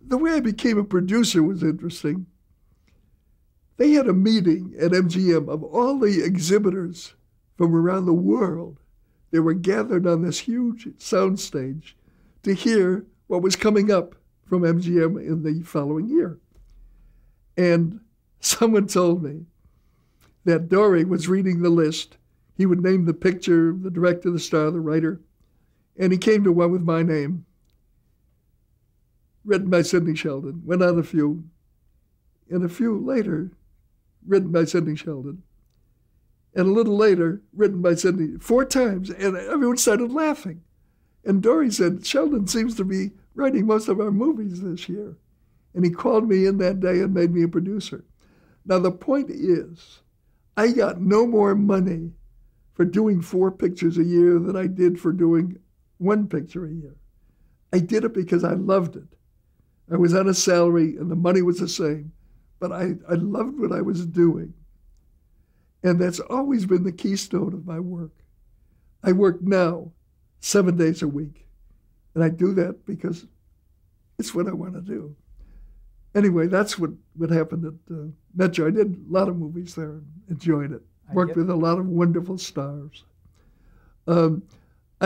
the way I became a producer was interesting. They had a meeting at MGM of all the exhibitors from around the world. They were gathered on this huge soundstage to hear what was coming up from MGM in the following year. And someone told me that Dory was reading the list. He would name the picture, the director, the star, the writer, and he came to one with my name, written by Sidney Sheldon, went on a few, and a few later, written by Sidney Sheldon, and a little later, written by Sidney, 4 times, and everyone started laughing. And Dory said, Sheldon seems to be writing most of our movies this year. And he called me in that day and made me a producer. Now, the point is, I got no more money for doing 4 pictures a year than I did for doing 1 picture a year. I did it because I loved it. I was on a salary and the money was the same, but I loved what I was doing. And that's always been the keystone of my work. I work now 7 days a week, and I do that because it's what I want to do. Anyway, that's what happened at Metro. I did a lot of movies there and enjoyed it. Worked with a lot of wonderful stars. On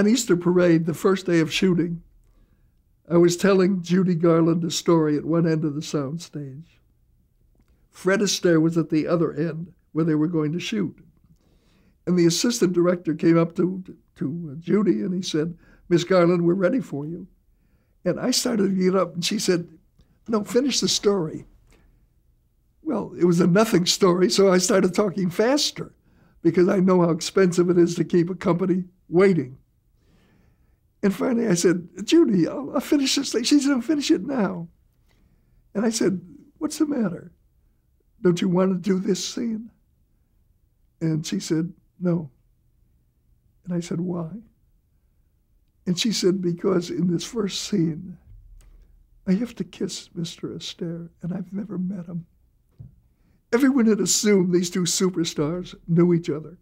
Easter Parade, the first day of shooting, I was telling Judy Garland a story at one end of the sound stage. Fred Astaire was at the other end where they were going to shoot. And the assistant director came up to Judy and he said, Miss Garland, we're ready for you. And I started to get up and she said, no, finish the story. Well, it was a nothing story, so I started talking faster because I know how expensive it is to keep a company waiting. And finally I said, Judy, I'll finish this thing. She said, I'll finish it now. And I said, what's the matter? Don't you want to do this scene? And she said, no. And I said, why? And she said, because in this first scene, I have to kiss Mr. Astaire, and I've never met him. Everyone had assumed these 2 superstars knew each other.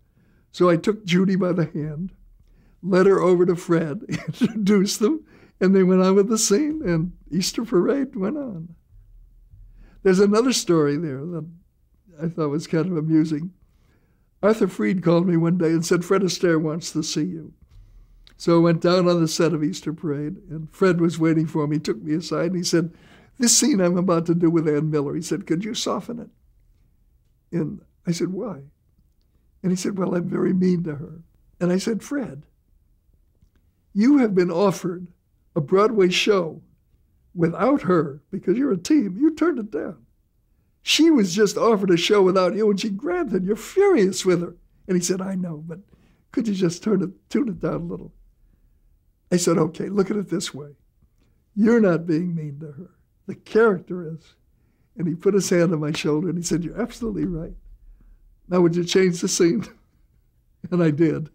So I took Judy by the hand, led her over to Fred, introduced them, and they went on with the scene, and Easter Parade went on. There's another story there that I thought was kind of amusing. Arthur Freed called me one day and said, Fred Astaire wants to see you. So I went down on the set of Easter Parade, and Fred was waiting for me. He took me aside, and he said, this scene I'm about to do with Ann Miller, he said, could you soften it? And I said, why? And he said, well, I'm very mean to her. And I said, Fred, you have been offered a Broadway show without her because you're a team. You turned it down. She was just offered a show without you, and she grabbed it. You're furious with her. And he said, I know, but could you just tune it down a little? I said, okay, look at it this way. You're not being mean to her. The character is. And he put his hand on my shoulder and he said, you're absolutely right. Now would you change the scene? And I did.